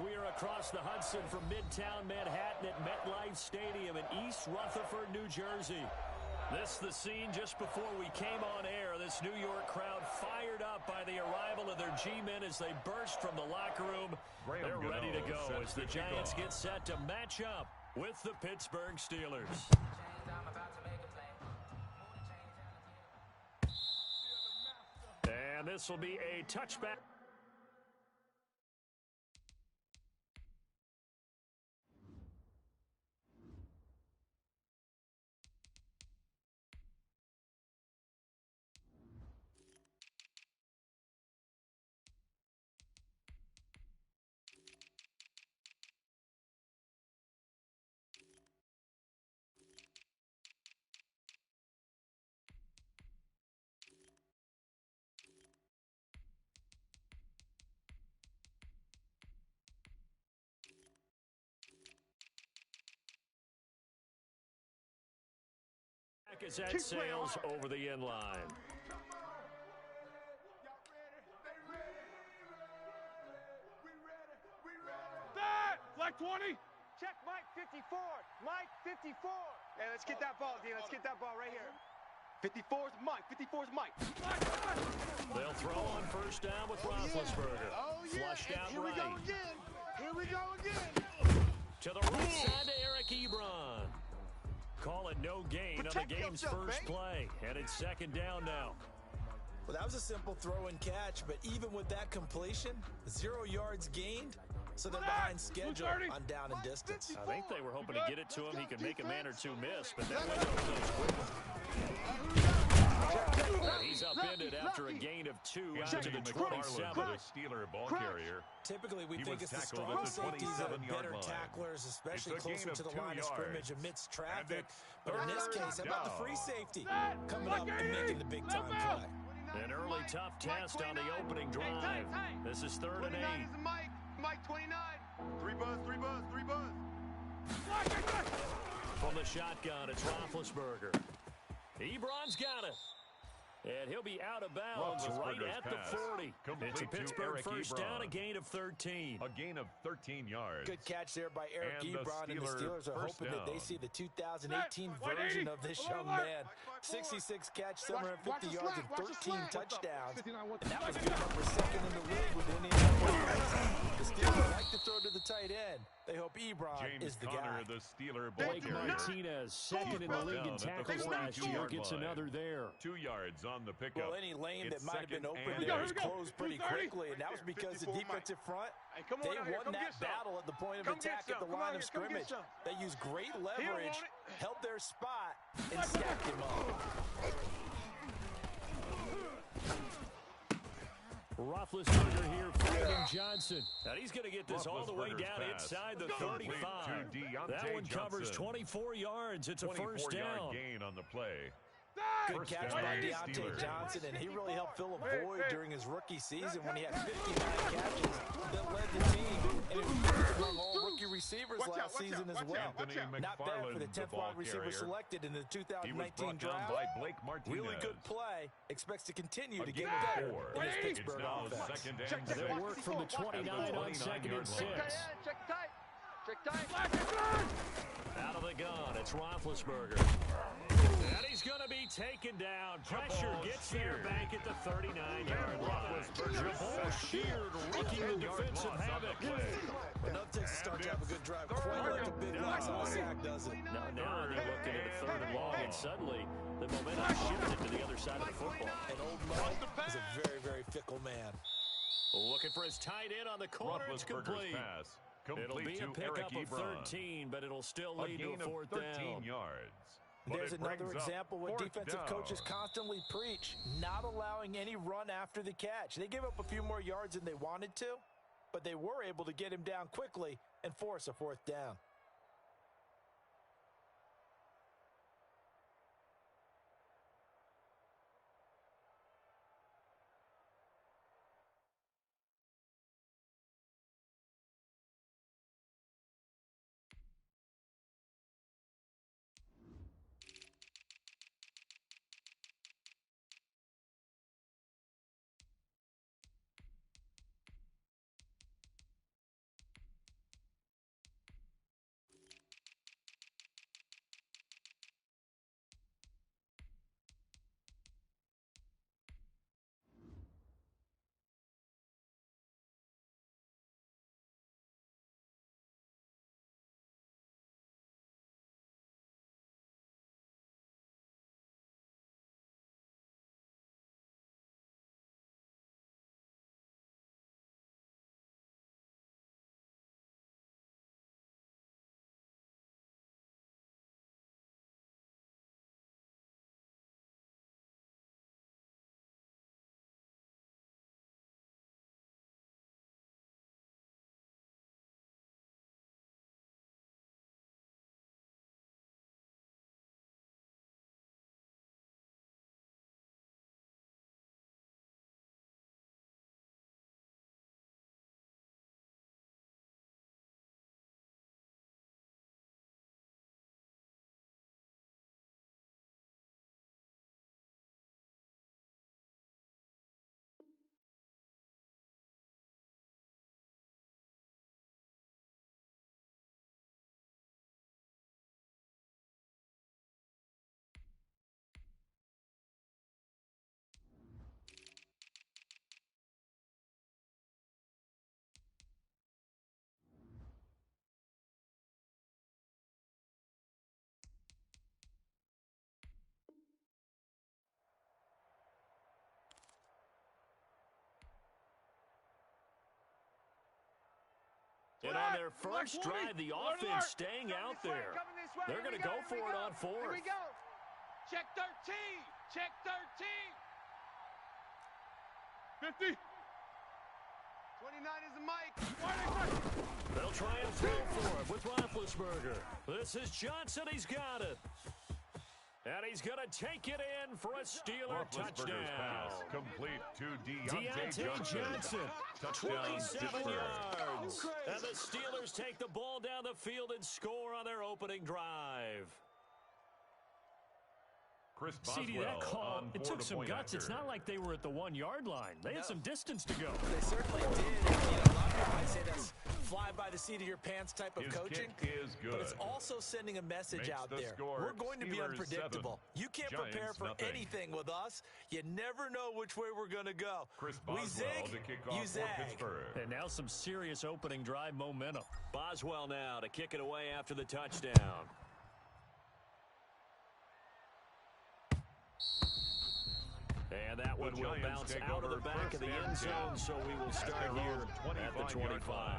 We are across the Hudson from Midtown Manhattan at MetLife Stadium in East Rutherford, New Jersey. This is the scene just before we came on air. This New York crowd fired up by the arrival of their G-men as they burst from the locker room. They're ready to go as the Giants get set to match up with the Pittsburgh Steelers. And this will be a touchback. As that sails over the end line. Flag 20. Check Mike 54. Mike 54. Hey, let's get that ball, D. Let's get that ball right here. 54's Mike. 54's Mike. They'll throw on first down with Roethlisberger. Flushed out Here right. we go again. Here we go again. To the right side to Eric Ebron. Call it no gain on the game's first play. And it's second down now. Well, that was a simple throw and catch, but even with that completion, 0 yards gained, so they're behind schedule on down and distance. I think they were hoping to get it to him. He could make a man or two miss, but that window closed quickly. He's upended after a gain of 2 out to the 27. The Steeler ball carrier. Typically, we think it's the strong safeties that are better tacklers, especially closer to the line of scrimmage amidst traffic. But in this case, how about the free safety coming up and making the big-time play? An early tough test on the opening drive. This is 3rd and 8. Mike 29. 3 buzz, 3 buzz, 3 buzz. From the shotgun, it's Roethlisberger. Ebron's got it. And he'll be out of bounds right at the 40. It's a Pittsburgh first down, a gain of 13. A gain of 13 yards. Good catch there by Eric Ebron, and the Steelers are hoping that they see the 2018 version of this young man. 66 catch, 750 yards, and 13 touchdowns. And that was good number 2nd in the league with Indianapolis. The Steelers like to throw to the tight end. They hope Ebron is the guy. The Steeler ball Blake Martinez, 2nd in the league in tackles last year, gets another there. 2 yards on the pickup. Well, any lane that might have been open there was closed pretty quickly, and that was because the defensive front, they won that battle at the point of attack at the line of scrimmage. They used great leverage, held their spot, and stacked him up. Roethlisberger here finding Johnson. And he's going to get this all the way down inside the 35. That one covers 24 yards. It's a first down. Gain on the play. Good catch by Deontay Johnson, and he really helped fill a void during his rookie season when he had 59 catches that led the team. And he was among all rookie receivers last season as well. Not bad for the 10th wide receiver selected in the 2019 draft. Really good play. Expects to continue to get better in his Pittsburgh offense. They work from the 29 on 2nd and 6. Check tight. Check tight. Out of the gun, it's Roethlisberger. And he's going to be taken down. Pressure gets there back at the 39-yard line. Jabal Sheard wreaking the defensive havoc. Enough takes to start to have a good drive. Quite like a big loss on the sack, does it? Now they look into the 3rd and long, and suddenly the momentum shifted to the other side of the football. And old Mo is a very, very fickle man. Looking for his tight end on the corner. It's complete. It'll be a pickup of 13, but it'll still lead to a 4th down. Yards. There's another example what defensive coaches constantly preach, not allowing any run after the catch. They gave up a few more yards than they wanted to, but they were able to get him down quickly and force a 4th down. And on their first drive, the offense staying out there. They're going to go for it on fourth. Here we go. Check 13. Check 13. 50. 29 is the mic. They'll try and throw for it with Roethlisberger. This is Johnson. He's got it. And he's going to take it in for a Steeler touchdown. Pass complete to Deontay Johnson. Touchdown 27 yards. And the Steelers take the ball down the field and score on their opening drive. Chris CD, that call, it took some guts. It's not like they were at the 1-yard line. They had some distance to go. They certainly did. And, a lot of people might say that's fly by the seat of your pants type of coaching. Is good. But it's also sending a message out there. We're going to be unpredictable. You can't prepare for anything with us. You never know which way we're going to go. We zig, you zag. And now some serious opening drive momentum. Boswell now to kick it away after the touchdown. And that one will bounce out of the back of the end zone, so we will start here at the 25.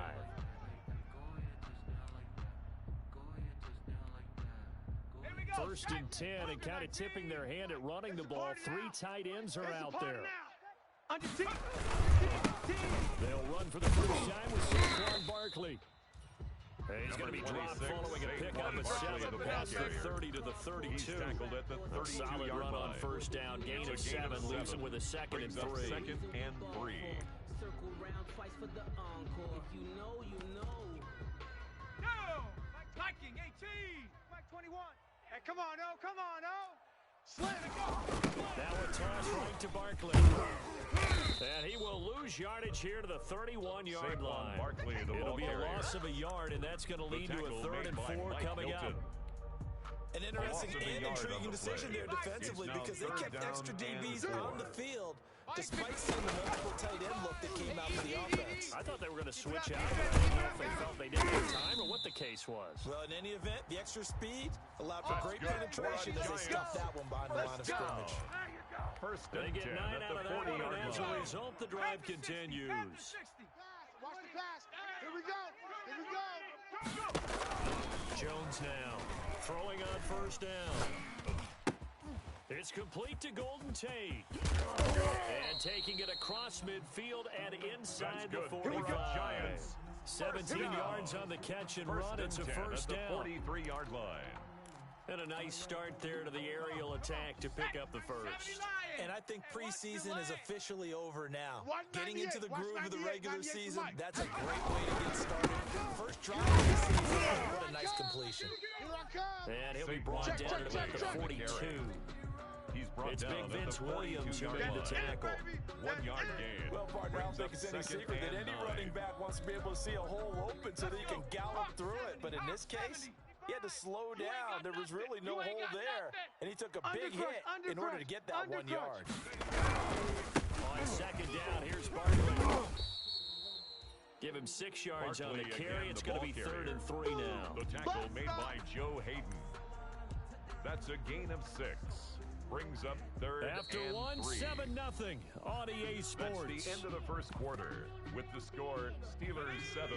First and 10, and kind of tipping their hand at running the ball. 3 tight ends are out there. They'll run for the first time with Saquon Barkley. And he's going to be dropped following a pickup of 7 past the 30 to the 32. A solid run on first down. Gain of 7 leaves him with a second and 3. Second and 3. Circle round twice for the encore. If you know, you know. Yo! Mike Viking, 18. Mike 21. Hey, come on, oh, come on, oh. Slam it, go. Now a toss right to Barkley. And he will lose yardage here to the 31-yard line. Barkley, it'll be a loss of a yard, and that's going to lead to a 3rd and 4 coming up. An interesting and intriguing decision there defensively because they kept extra DBs on the field despite seeing the multiple tight end look that came out for the offense. I thought they were going to switch out. I didn't know if they felt they didn't have time or what the case was. Well, in any event, the extra speed allowed for great penetration as they stuffed that one behind the line of scrimmage. First they and get 10 9 at out of the that one, 40-yard and as a line. result, the drive continues. Watch the pass. Here we go. Here we go. Jones now throwing on first down. It's complete to Golden Tate. And taking it across midfield and inside the 45. 17 yards on the catch and run. It's a first down. 43-yard line. And a nice start there to the aerial attack to pick up the first. And I think preseason is officially over now. Getting into the groove of the regular season, that's a great way to get started. First drive of the season, what a nice completion. And he'll be brought down at about the 42. He's brought it's down Big Vince Williams who made the tackle. 1-yard gain. Well, partner, I don't think it's any secret that any running back wants to be able to see a hole open so that he can gallop through it. But in this case, he had to slow down. There was really no hole there. And he took a big hit in order to get that 1 yard. On second down, here's Barkley. Give him 6 yards on the carry. It's going to be 3rd and 3 now. The tackle made by Joe Hayden. That's a gain of 6. Brings up 3rd After and 1, 3. 7-0 on EA Sports. That's the end of the first quarter. With the score, Steelers 7,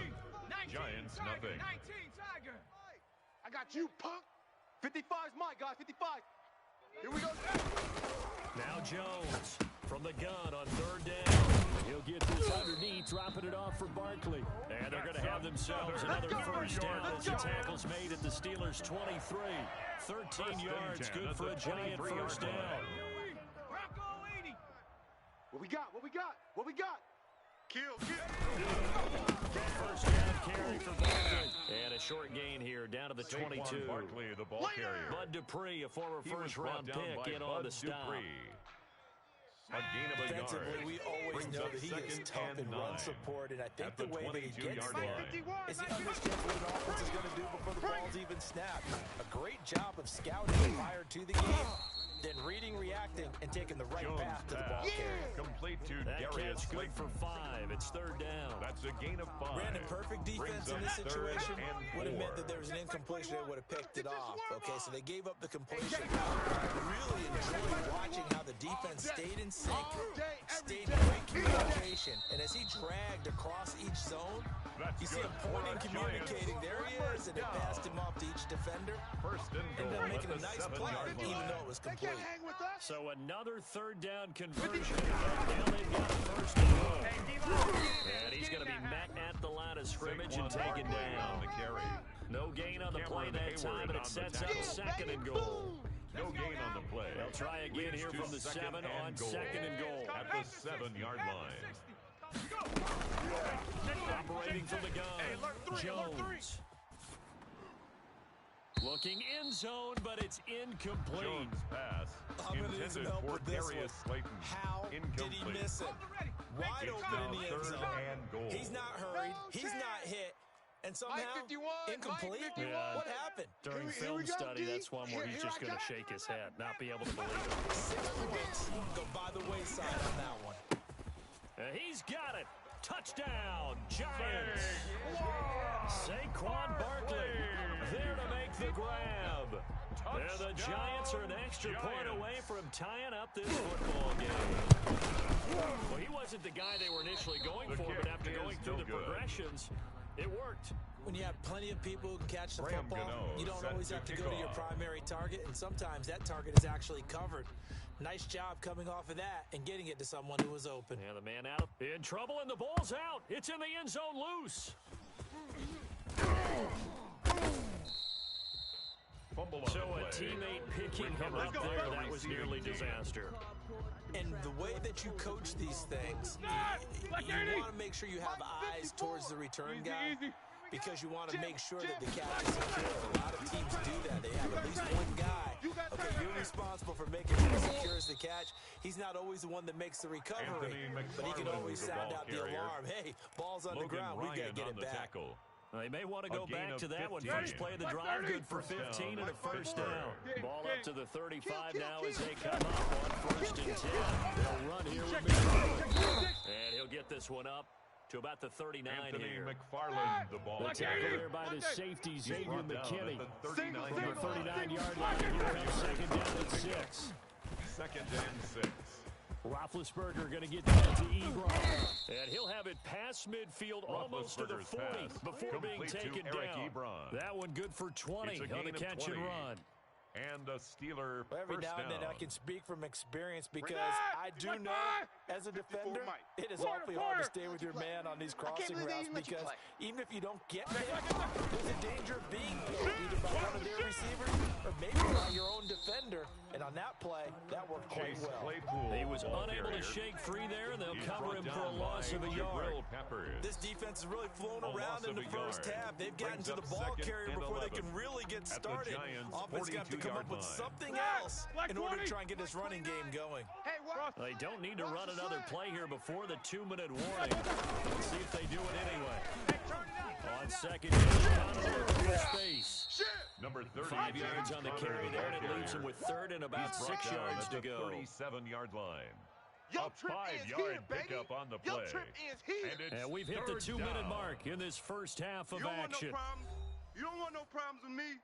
Giants 0. 19, Tiger. I got you, punk. 55's my guy, 55. Here we go. Now Jones from the gun on 3rd down. He'll get this underneath, dropping it off for Barkley. And they're going to have themselves another first down as the tackle's made at the Steelers' 23. 13 yards, good for a Giant first down. What we got? What we got? What we got? Kill. First down carry for Barkley. And a short gain here down to the 22. Barkley, the ball carrier. Bud Dupree, a former first-round pick, in on the stop. A gain of a Defensively, yard. we always know that he is tough in run support, and I think the way that he gets there is he understands what an offense is going to do before the ball's even snapped. A great job of scouting prior to the game. then reading, reacting, and taking the right path to the ball carrier. Complete to That Darius catch good for Slayton. 5. It's third down. That's a gain of 5. Brandon, perfect defense in this situation would have meant that there was an 4. incompletion. They would have picked it off. Okay, so they gave up the completion. I really enjoyed watching how the defense stayed in sync, stayed in great communication, and as he dragged across each zone, you see him pointing, communicating. There he is, and it passed him off to each defender. First and goal. Ended up making a at the nice play, 7-yard line. even though it was complete. So another third down conversion. And now they've got first and goal. And he's going to be met at the line of scrimmage and taken down. The carry. No gain on the play that time, and it sets up second and goal. No gain on the play. They'll try again here from the 7 on second and goal. At the 7-yard line. Operating from the gun, Jones. Looking in zone, but it's incomplete. Jones' pass I'm going to need some intended help for with this Darius one. Slayton. How did he miss it? Wide It's open now in the end third zone. and goal. He's not hurried. He's not hit. And somehow, incomplete? Yeah. What happened? During film study, that's one where he's just going to shake his head, not be able to believe it. 6 points go by the wayside on that one. He's got it. Touchdown, Giants. Saquon Barkley there to make the grab. And the Giants are an extra point away from tying up this football game. Well, he wasn't the guy they were initially going for, but after going through the progressions, it worked. When you have plenty of people who can catch the Graham football, Gano you don't set always to have to kick go to your off. primary target, and sometimes that target is actually covered. Nice job coming off of that and getting it to someone who was open. And the man out in trouble, and the ball's out. It's in the end zone loose. Fumble on So the a play. teammate picking him up there, that was nearly disaster. And the way that you coach these things, you want to make sure you have eyes towards the return guy, because you want to make sure that the catch is secure. A lot of teams do that. They have at least one guy. Okay, you're responsible for making sure he secures the catch. He's not always the one that makes the recovery, but he can always sound out the alarm. Hey, ball's on the ground. We've got to get it back. Tackle. They may want to go back of to that one. 15. First play of the drive, good for 15 and a first down. Ball up to the 35 now as they come up on first and 10. They'll run here with McFarland. And he'll get this one up to about the 39 Anthony here. McFarland, the ball The tackle carrier. there by the safety, Xavier Brought down McKinney. at the 39 From the yard line. 39-yard line, here comes second down at 6. Second and 6. Roethlisberger going to get that to Ebron. And he'll have it past midfield almost to the 40 pass before being complete to taken Eric down. Ebron. That one good for 20 It's a on gain the of catch 20. and run. And a Steeler Well, every first now and then down. I can speak from experience, because I do know as a defender it is awfully hard to stay with your man on these crossing routes, because even if you don't get there, there's a danger of being picked either by one of their receivers or maybe by your own defender. And on that play, that worked quite Chase well. Claypool, He was ball unable to carrier. shake free there, and they'll He's cover brought him for a down loss by of a yard. Jabril Peppers. This defense has really flown A around loss in of the a first yard. half. They've gotten Brings to the up ball second carrier and before they 11 can really get at the started. Giants' Offense got to come up 42-yard with line. something else in order to try and get this running game going. Hey, what? They don't need to run another play here before the 2-minute warning. Let's see if they do it anyway. On second, Connor space. Number 30. 5 yards on the carry there, and it leaves him with third and about He's brought 6 down yards at to the go. 37-yard line. Yo, A Trip is 5-yard here, baby. pickup on the Yo, play. Trip is here. And it's And we've hit the third 2-minute down. mark in this first half of You don't want no action. problems. You don't want no problems with me.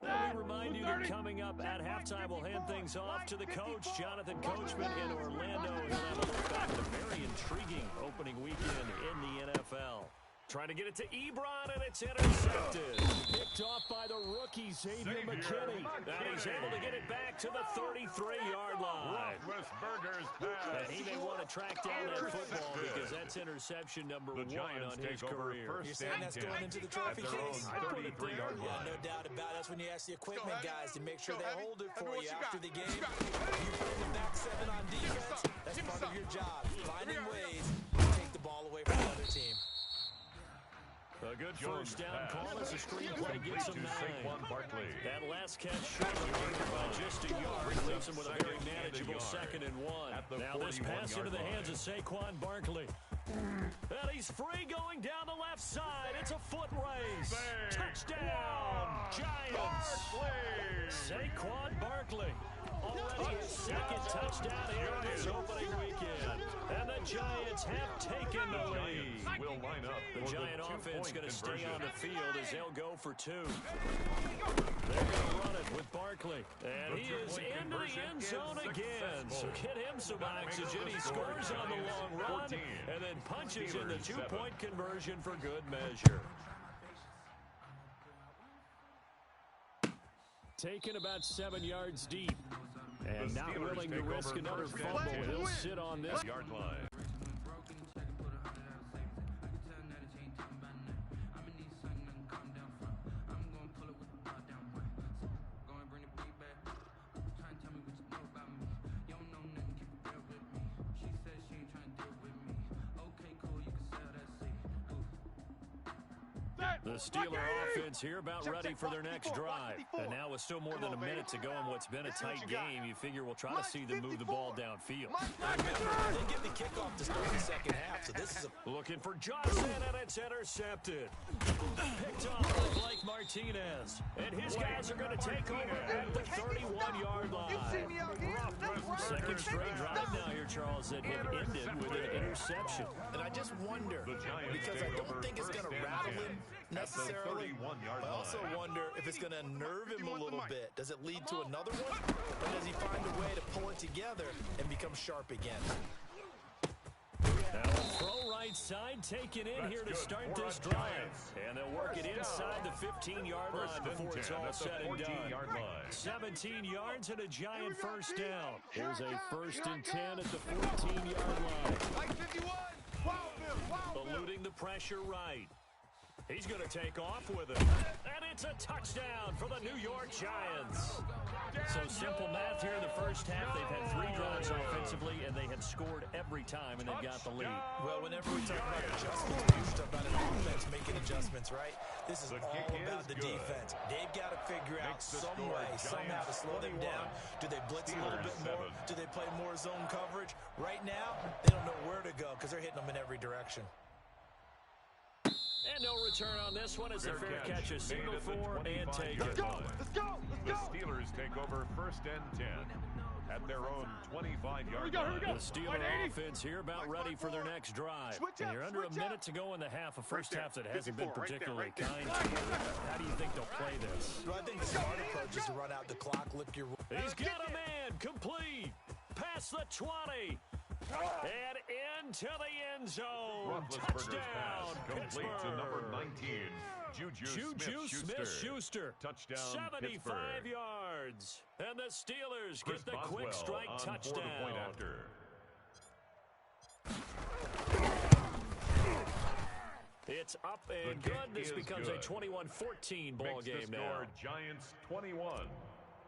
Let me remind you that coming up at halftime, we'll hand things off to the coach, Jonathan Coachman in Orlando. He'll have a look back at a very intriguing opening weekend in the NFL. Trying to get it to Ebron, and it's intercepted. Picked off by the rookie, Xavier McKinney. And he's able to get it back to the 33-yard line. Roethlisberger's pass. And he may want to track down that football, because that's interception number The 1 Giants on his take over career. first You're saying and that's 10 going into the at trophy their own case? I put it there. 33-yard Yeah, line. no doubt about it. That's when you ask the equipment guys to make sure they hold it for What you you after got? the game. You put in the back seven on defense, that's part of your job. Finding ways to take the ball away from the other team. A good Jones first down pass. call as the screenplay gets him 9. That last catch short by just a yard leaves him with a very manageable 2nd and 1. Now this pass into the hands of Saquon Barkley. And he's free going down the left side. It's a foot race. Touchdown, Giants. Saquon Barkley. Already his 2nd touchdown here in this opening weekend. And the Giants have taken the lead. Will line up. The Giant offense going to stay on the field as they'll go for 2. They're going to run it with Barkley. And he is into the end zone again. So get him some oxygen. He scores on the long run and then punches in the 2-point conversion for good measure. Taken about 7 yards deep. And not willing to risk another fumble. He'll sit on this yard line. The Steeler offense here about ready for their next drive. And now with still more than a minute to go in what's been a tight game, you figure we'll try to see them move the ball downfield. They get the kickoff to start the second half, so this is looking for Johnson, and it's intercepted. Picked off by Blake Martinez. And his guys are going to take over at the 31-yard line. Second straight drive now here, Charles, that had ended with an interception. And I just wonder, because I don't think it's going to rattle him necessarily. I also wonder if it's going to nerve him a little bit. Does it lead to another one? Or does he find a way to pull it together and become sharp again? Now throw right side taken in here to start this drive. And they'll work it inside the 15-yard line before it's all said and done. 17 yards and a Giant first down. Here's a 1st and 10 at the 14-yard line. Eluding the pressure right. He's going to take off with it. And it's a touchdown for the New York Giants. So simple math here in the first half. They've had 3 drives offensively, and they have scored every time, and they've got the lead. Well, whenever we talk about adjustments, we usually talk about an offense making adjustments, right? This is all about the defense. They've got to figure out some way, somehow to slow them down. Do they blitz a little bit more? Do they play more zone coverage? Right now, they don't know where to go because they're hitting them in every direction. And no return on this one as the fair catch is signaled for and taken. Let's go! Let's go! The Steelers take over 1st and 10 at their own 25-yard line. The Steeler offense here about ready for their next drive. And you're under a minute to go in the half, a first half that hasn't been particularly kind to you. How do you think they'll play this? Well, I think the smart approach is to run out the clock, lick your... He's got a man, complete, past the 20. And into the end zone. Touchdown, complete to number 19, Juju Smith-Schuster. Touchdown, 75 Pittsburgh. yards. And the Steelers Chris get the Boswell quick strike on touchdown. for the point after. It's up and good. This becomes a 21-14 ball game now. Giants 21,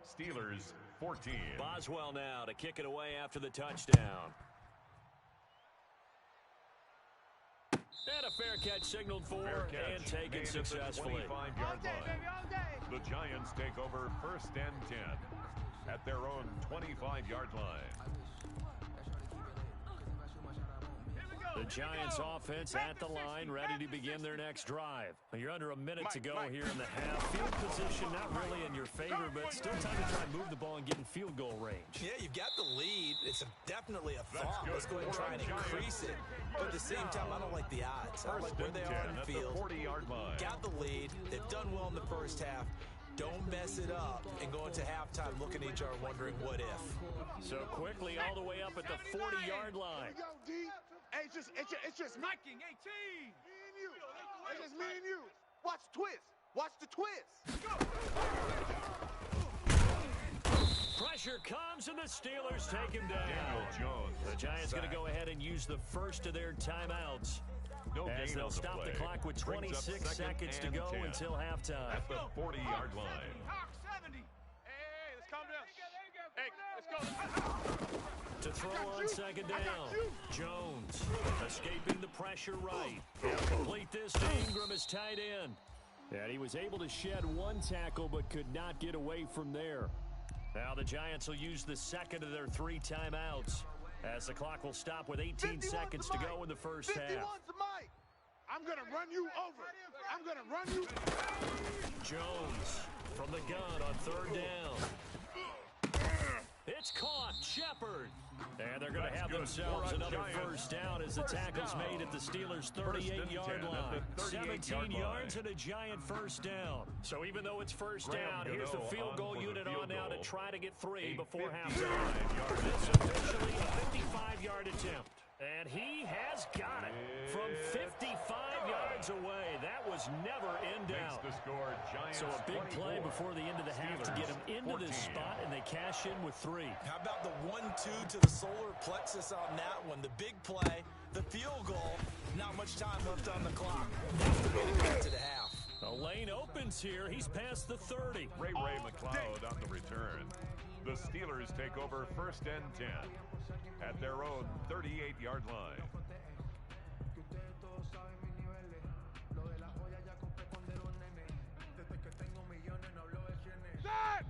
Steelers 14. Boswell now to kick it away after the touchdown. And a fair catch signaled for and taken successfully. 25-yard line. The Giants take over 1st and 10 at their own 25-yard line. The Giants offense at the line, ready to begin their next drive. You're under a minute to go here in the half. Field position not really in your favor, but still time to try and move the ball and get in field goal range. Yeah, you've got the lead. It's definitely a thought. Let's go ahead and try and increase it. But at the same time, I don't like the odds. I don't like where they are in the field. 40-yard line. Got the lead. They've done well in the first half. Don't mess it up and go into halftime looking at each other wondering what if. So quickly all the way up at the 40-yard line. Here we go, D. Hey, it's just Miking 18. Me and you. It's just me and you. Watch the twist. Watch the twist. Pressure comes and the Steelers take him down. The Giants going to go ahead and use the first of their timeouts. As they'll stop the clock with 26 seconds to go until halftime. At the 40-yard line. 70. Hey, let's calm down. Hey, let's go. To throw on second down. Jones escaping the pressure right. He'll complete this to Ingram as tight end. And he was able to shed one tackle but could not get away from there. Now the Giants will use the second of their 3 timeouts as the clock will stop with 18 seconds to go in the first half. I'm going to run you over. I'm going to run you. Jones from the gun on third down. It's caught. Shepard. And they're going to have themselves another first down as the tackle's made at the Steelers' 38-yard line. 17 yards and a Giant first down. So even though it's first down, here's the field goal unit on now to try to get 3 before halftime. It's officially a 55-yard attempt. And he has got it from 55 yards away. That was never in doubt. So a big play before the end of the half to get him into this spot, and they cash in with 3. How about the 1-2 to the solar plexus on that one? The big play, the field goal, not much time left on the clock. That's the way to get to the half. The lane opens here. He's past the 30. Ray McLeod on the return. The Steelers take over first and 10 at their own 38-yard line.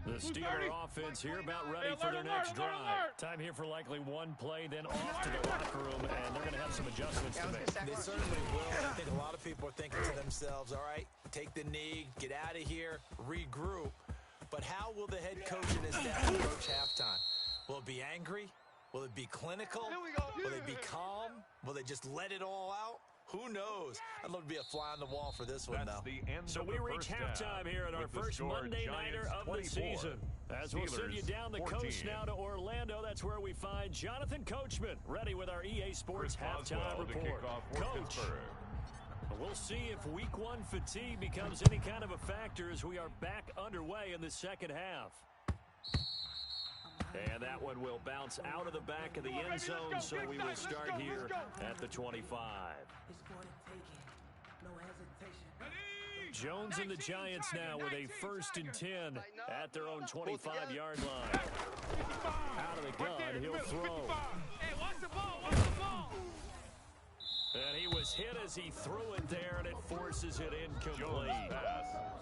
The Steeler offense here about ready for their next drive. Time here for likely one play, then off to the locker room, and they're going to have some adjustments to make. They certainly will. I think a lot of people are thinking to themselves, all right, take the knee, get out of here, regroup. But how will the head coach and his staff approach halftime? Will it be angry? Will it be clinical? Will they be calm? Will they just let it all out? Who knows? I'd love to be a fly on the wall for this one, though. So we reach halftime here at our first Monday Nighter of the season. As we'll send you down the coast now to Orlando, that's where we find Jonathan Coachman, ready with our EA Sports halftime report. Coach, we'll see if Week 1 fatigue becomes any kind of a factor as we are back underway in the second half. And that one will bounce out of the back of the end zone, so we will start here at the 25. Jones and the Giants now with a 1st and 10 at their own 25-yard line. Out of the gun, he'll throw. Hey, watch the ball, watch the ball. And he was hit as he threw it there, and it forces it incomplete.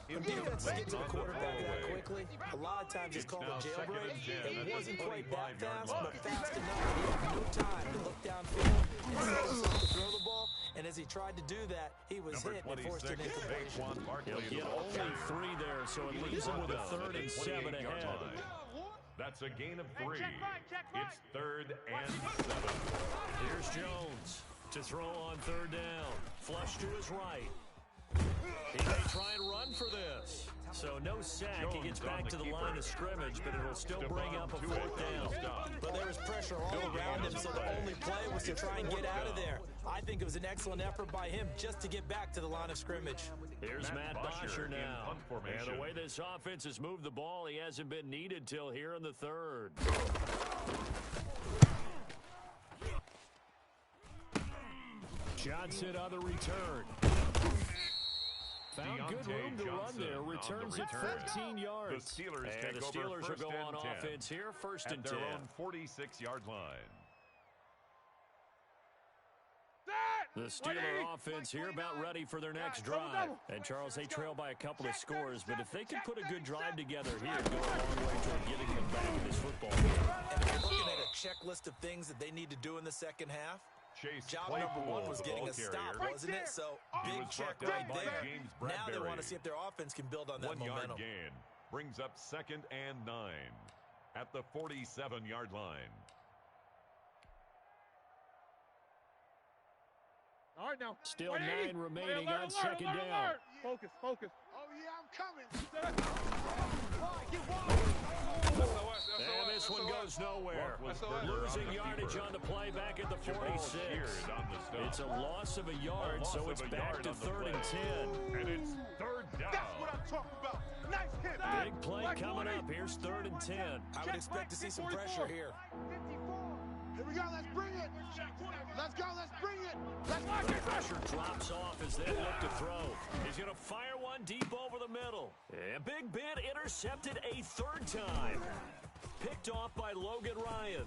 When defenses get to the quarterback that quickly, a lot of times it's called a jailbreak. It wasn't quite that fast, but fast enough. He had no time to look downfield and set himself to throw the ball. And as he tried to do that, he was hit and forced an incompletion. He'll get only 3 there, so it leaves him with a 3rd and 7 ahead. That's a gain of 3. It's 3rd and 7. Here's Jones to throw on 3rd down. Flush to his right. He may try and run for this. So no sack. He gets back to the line of scrimmage, but it'll still bring up a 4th down. But there was pressure all around him, so the only play was to try and get out of there. I think it was an excellent effort by him just to get back to the line of scrimmage. Here's Matt Bosher now. And the way this offense has moved the ball, he hasn't been needed till here in the 3rd. Johnson on the return. Found good room to run there. Returns at 14 yards. The Steelers will go on offense here, 1st and 10. At their own 46-yard line. The Steeler offense here about ready for their next drive. And, Charles, they trail by a couple of scores, but if they can put a good drive together here, go a long way toward getting them back in this football game. And if you're looking at a checklist of things that they need to do in the second half, job number 1 was getting a stop, wasn't it? So, big check right there. Now they want to see if their offense can build on that momentum. 1-yard gain brings up 2nd and 9 at the 47-yard line. All right, now. Still 9 remaining on 2nd down. Focus. Oh, yeah, I'm coming. And this one goes nowhere. Losing yardage on the play back at the 46. It's a loss of a yard, so it's back to 3rd and 10. And it's 3rd down. That's what I'm talking about. Nice hit. Big play coming up. Here's 3rd and 10. I would expect to see some pressure here. 54. Here we go. Let's bring it. Let's go. Let's bring it. Let's watch The it. pressure drops off as they look to throw. He's going to fire one deep over the middle. And Big Ben intercepted a 3rd time. picked off by Logan Ryan.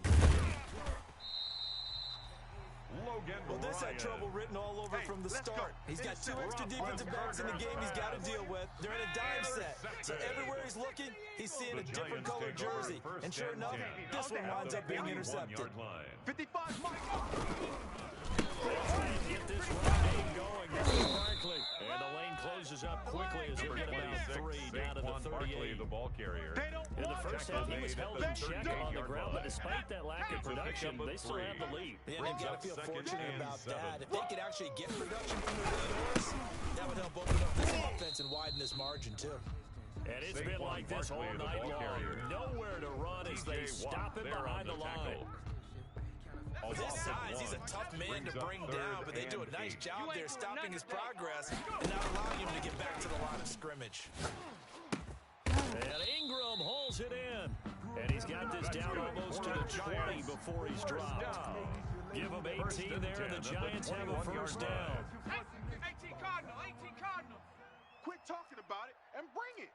Well, this had trouble written all over from the start. He's got 2 extra defensive backs in the game he's got to deal with. They're in a dime set. So everywhere he's looking, he's seeing a different colored jersey. And sure enough, this one winds up being intercepted. 55, Mike. Get this running going. This is Barkley. And the lane closes up quickly as they get about 3 down to the 38. The ball carrier. In the first half, he was held in check on the ground, but despite that lack of production, they still have the lead. Yeah, they've got to feel fortunate about that. If they could actually get production from the receivers, that would help open up this offense and widen this margin, too. And it's been like this all night long. Nowhere to run as they stop him behind the line. With his size, he's a tough man to bring down, but they do a nice job there stopping his progress and not allowing him to get back to the line of scrimmage. And Ingram holds it in. And he's got this down almost to the 20 before he's dropped. Give him 18 there, and the Giants have a first down. 18 Cardinal, 18 Cardinal. Quit talking about it and bring it.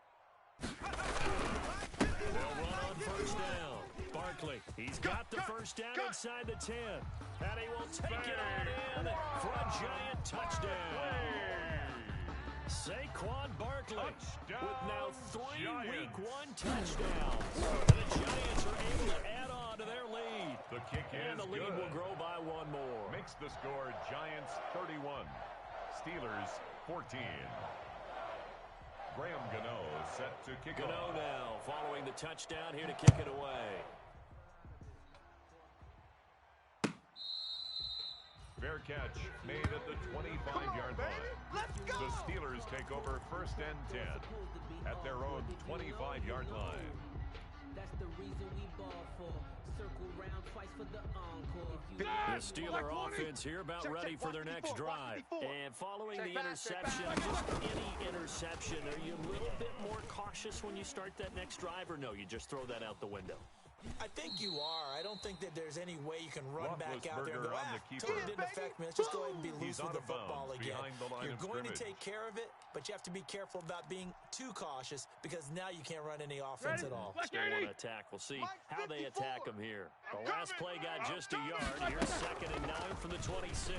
They'll run on first down. Barkley, he's got the first down inside the 10. And he will take it on in for a Giant touchdown. Saquon Barkley with now 3 Week 1 touchdowns. And the Giants are able to add on to their lead. The kick and is the lead good. will grow by 1 more. Makes the score Giants 31, Steelers 14. Graham Gano set to kick Gano off. now following the touchdown here to kick it away. Fair catch made at the 25-yard line. Let's go. The Steelers take over first and 10 at their own 25-yard line. That's the reason we ball for. Circle round twice for the encore. The Steeler offense here about ready for their next drive. And following the interception, just any interception, are you a little bit more cautious when you start that next drive, or no, you just throw that out the window? I think you are. I don't think that there's any way you can run back out there and go, Roethlisberger totally didn't affect me. Let's just go ahead and be loose with the football again. behind the line You're of going to scrimmage. take care of it, but you have to be careful about being too cautious because now you can't run any offense at all. Still want to attack. We'll see how they attack them here. The last play got just a yard. Here's 2nd and 9 from the 26.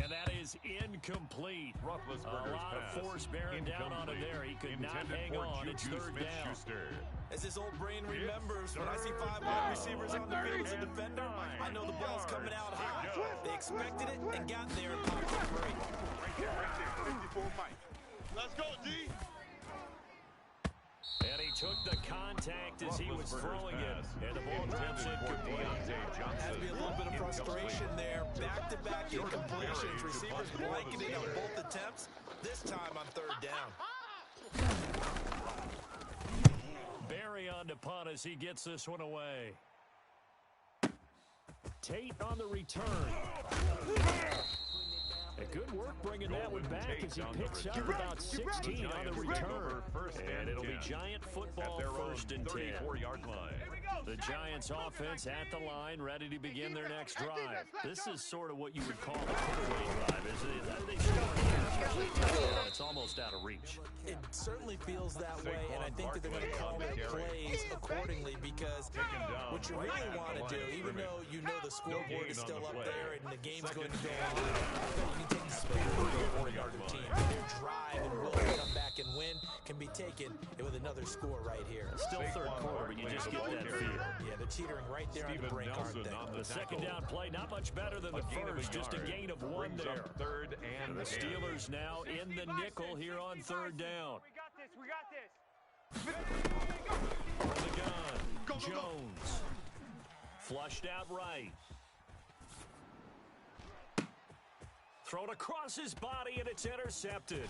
And that is incomplete. A lot of force bearing down on him there. He could not hang on. It's 3rd down. As this old brain remembers, when I see 5 wide receivers on the field as a defender, I know the ball's coming out high. They expected it and got there and popped up great. Right there, 54 Mike. Let's go, D. And he took the contact as he was throwing it. And the ball drops incomplete. Has to be a little bit of frustration there. Back-to-back incompletions. Receivers blanketing on both attempts. This time on 3rd down. Barry on to punt as he gets this one away. Tate on the return. A good work bringing that one back as he picks up about 16 on the return. And it'll be Giant football 1st and 10. 34-yard line. The Giants offense at the line, ready to begin their next drive. This is sort of what you would call a put-away drive, isn't it? They start here, it's almost out of reach. It certainly feels that way, and I think that they're going to call their plays accordingly because what you really want to do, even though you know the scoreboard is still up there and the game's going to go on, you can take the spirit of another team. Their drive and will to come back and win can be taken with another score right here. Still 3rd quarter, but you just get that feel. Yeah, they're teetering right there on the brink, aren't they? The 2nd down play, not much better than the first, just a gain of 1 there. 3rd and The Steelers now in the nickel here on 3rd down. We got this, we got this. From the gun, Jones. Flushed out right. Thrown across his body, and it's intercepted.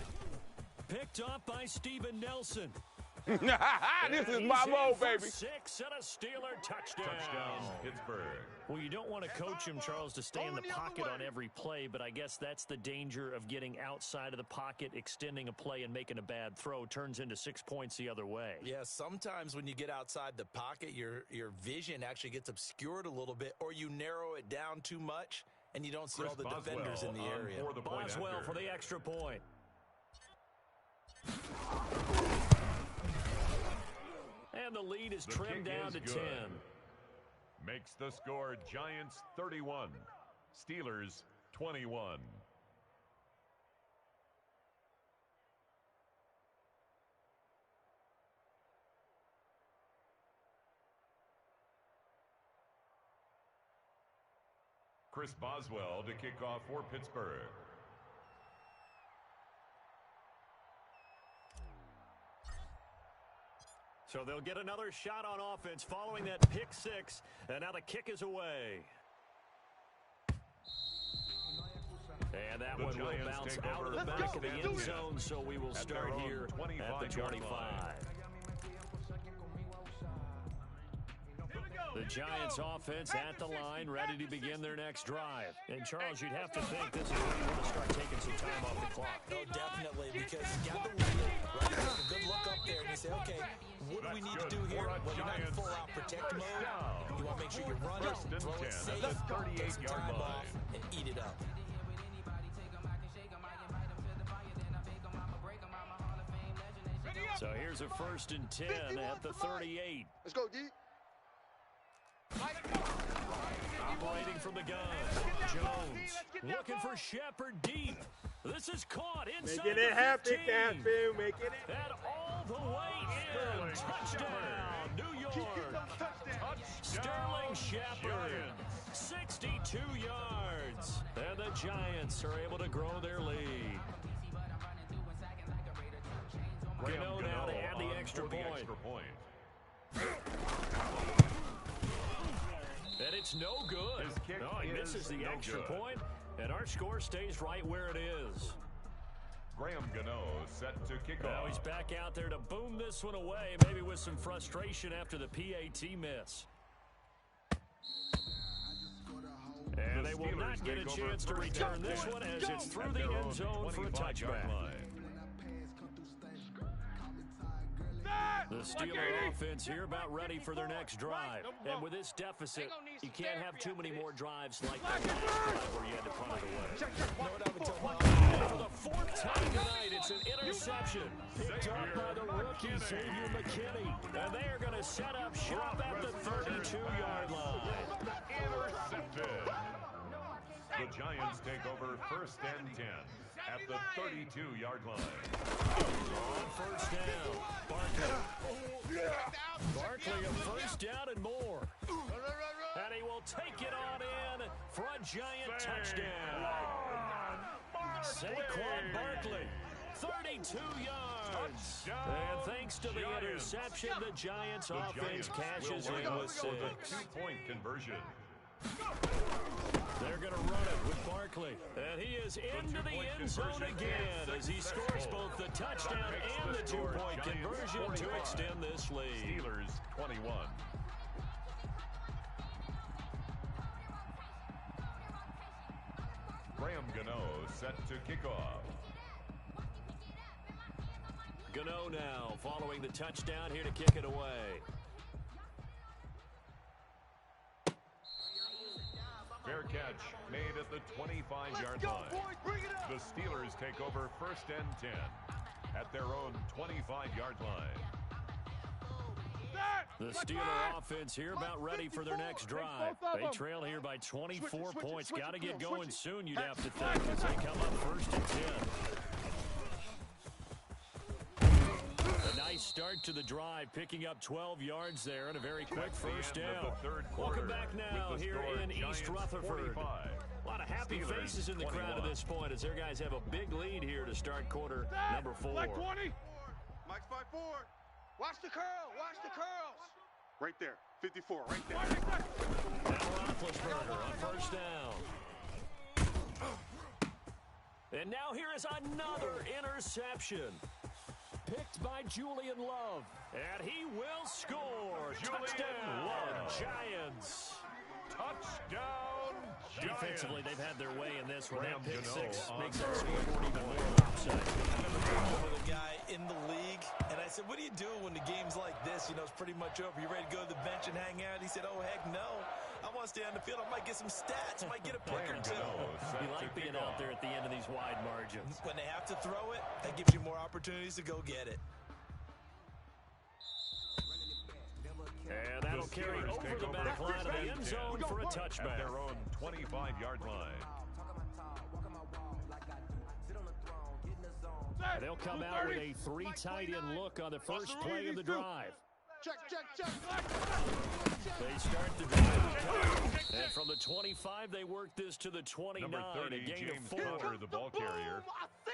Picked off by Steven Nelson. This is my low, baby. 6 and a Steeler touchdown. Pittsburgh. Well, you don't want to coach him, Charles, to stay in the pocket on every play, but I guess that's the danger of getting outside of the pocket, extending a play, and making a bad throw. Turns into 6 points the other way. Yeah, sometimes when you get outside the pocket, your vision actually gets obscured a little bit, or you narrow it down too much, and you don't see all the defenders in the area. Boswell for the extra point. And the lead is The trimmed kick down is to good. 10. Makes the score Giants 31, Steelers 21. Chris Boswell to kick off for Pittsburgh. So they'll get another shot on offense following that pick six. And now the kick is away. And that one will bounce out of the back of the end zone, so we will start here at the 25. The Giants offense at the line, ready to begin their next drive. And Charles, you'd have to think this is where you want to start taking some time off the clock. Oh, definitely, because you got the lead, right? Take a good look up there, and you say, okay, what do we need to do here? Well, you're not in full-out protect mode. You want to make sure you run it, throw it safe, take some time off, and eat it up. So here's a 1st and 10 at the 38. Let's go, D. Operating from the gun, Jones looking for Shepard deep. This is caught inside Making it happen, Catfield. Making it. And all the way in. Touchdown, New York. Sterling Shepard, 62 yards. And the Giants are able to grow their lead. Gano now to add the extra point. And it's no good. No, he misses the extra point, and our score stays right where it is. Graham Gano set to kick Now off. he's back out there to boom this one away, maybe with some frustration after the PAT miss. And they will not get a chance to return this one as it's through the end zone for a touchback. The Steeler offense here about ready for their next drive. And with this deficit, you can't have too many more drives like the last drive where you had to punt it away. And for the 4th time tonight, it's an interception. Picked up by the rookie, Xavier McKinney. And they are going to set up shop at the 32-yard line. Intercepted. The Giants take over 1st and 10 at the 32-yard line. On 1st down, Barkley a 1st down and more. And he will take it on in for a Giant touchdown. Saquon Barkley, 32 yards. And thanks to the interception, the Giants offense cashes in with 6. 2-point conversion. They're going to run it with Barkley. And he is into the end zone again as he scores both the touchdown and the 2-point conversion to extend this lead. Steelers 21. Graham Gano set to kick off. Gano now following the touchdown here to kick it away. Fair catch made at the 25-yard line. The Steelers take over 1st and 10 at their own 25-yard line. The Steeler offense here about ready for their next drive. They trail here by 24 points. Got to get going soon, you'd have to think, as they come up 1st and 10. A nice start to the drive, picking up 12 yards there and a very quick 1st down. Welcome back now here in East Rutherford. A lot of happy faces in the crowd at this point as their guys have a big lead here to start quarter number 4. Mike's 5-4. Watch the curl. Watch the curls. Right there. 54. Right there. Now Roethlisberger on 1st down. And now here is another interception. Picked by Julian Love. And he will score. Touchdown, Love. Giants. Touchdown, Giants. Defensively, they've had their way in this one. That pick 6 makes that scoreboard even more lopsided. I remember talking with a guy in the league, and I said, what do you do when the game's like this? You know, it's pretty much over. You ready to go to the bench and hang out? He said, oh, heck no. I want to stay on the field. I might get some stats. Might get a pick or two. You like being out there at the end of these wide margins. When they have to throw it, that gives you more opportunities to go get it. And that'll carry over the back line of the end zone for a touchback. At their own 25-yard line. And they'll come out with a 3 tight end look on the first play of the drive. Check. They start the drive. And from the 25, they work this to the 29. Number 30, a gain James of 4. Conner, the ball carrier.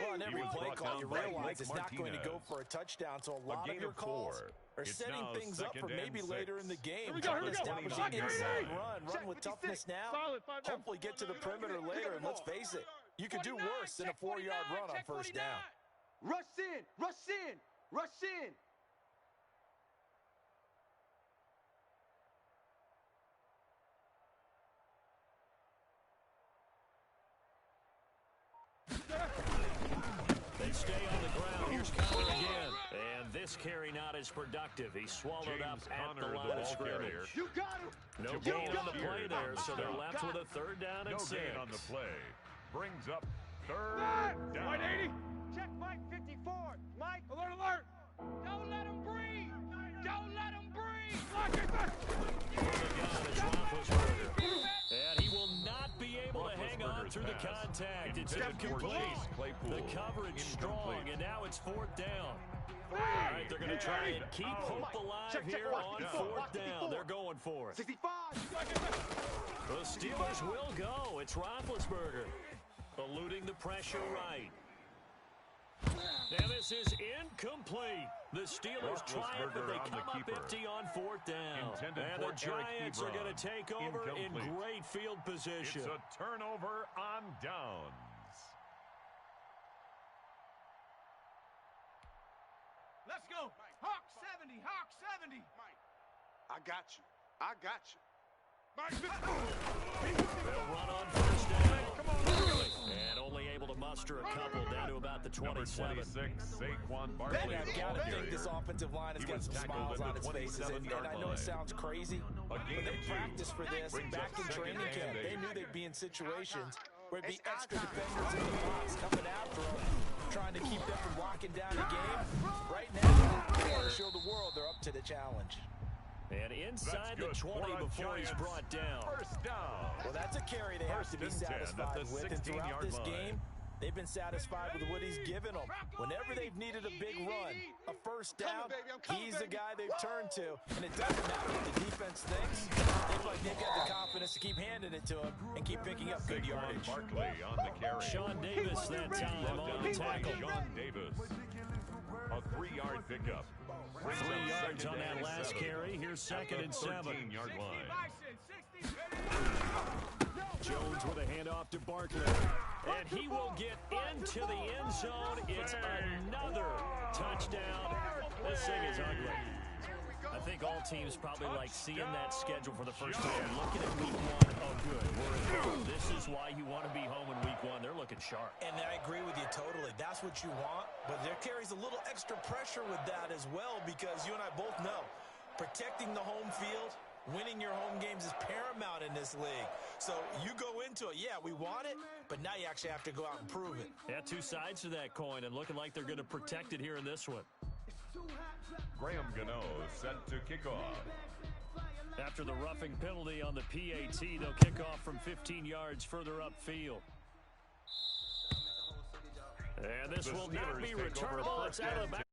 Well, on every play call, you realize it's not going to go Martinez. for a touchdown, so a lot of your calls are It's setting now things up for 2nd and maybe 6. later in the game. Here we Trying go. to establish an 29 inside yard run with toughness now. Hopefully get to the perimeter later, and let's face it, you could do worse than a 4-yard run on first down. Rush in. They stay on the ground. Here's Conner again. And this carry not as productive. He swallowed up at the line of scrimmage. You got him. No gain on the play there, so they're left with a 3rd down and 6. No gain on the play. Brings up 3rd down. 180. Check Mike 54. Mike, alert. Don't let him breathe. Lock it back. And he will not be able to hang on through the contact. It's incomplete. The coverage strong, and now it's 4th down. All right, they're going to try and keep hope alive here on 4th down. They're going for it. 65. The Steelers will go. It's Roethlisberger eluding the pressure right. And this is incomplete. The Steelers try it, but they come up empty on 4th down. And the Giants are going to take over in great field position. It's a turnover on downs. Let's go. Hawk 70. I got you. They'll run on first down. And only able to muster a couple down to about the 27. Number 26, Saquon Barkley. I've got to think this offensive line has got some smiles on its faces. And I know it sounds crazy, but they practiced for this back in training camp. They knew they'd be in situations where it'd be extra defenders in the box coming after them, trying to keep them from locking down the game. Right now, they want to show the world they're up to the challenge. And inside the 20 before he's brought down. First down. Well, that's a carry they have to be satisfied with. And throughout this game, they've been satisfied with what he's given them. Whenever they've needed a big run, a first down, he's the guy they've turned to. And it doesn't matter what the defense thinks. They feel like they've got the confidence to keep handing it to him and keep picking up good yardage. Barkley on the carry. Sean Davis that time on the tackle. Sean Davis. A 3-yard pickup. 3 yards on that last carry. Here's 2nd and 7. 13-yard line. Jones with a handoff to Barkley. And he will get into the end zone. It's another touchdown. This thing is ugly. I think all teams probably like seeing that schedule for the first time. Looking at week 1, oh good, we're in home. This is why you want to be home in week 1. They're looking sharp. And I agree with you totally. That's what you want, but there carries a little extra pressure with that as well, because you and I both know protecting the home field, winning your home games is paramount in this league. So you go into it, yeah, we want it, but now you actually have to go out and prove it. Yeah, 2 sides to that coin, and looking like they're going to protect it here in this one. Graham Gano set to kick off. After the roughing penalty on the PAT, they'll kick off from 15 yards further upfield. And this will not be returnable. It's out of the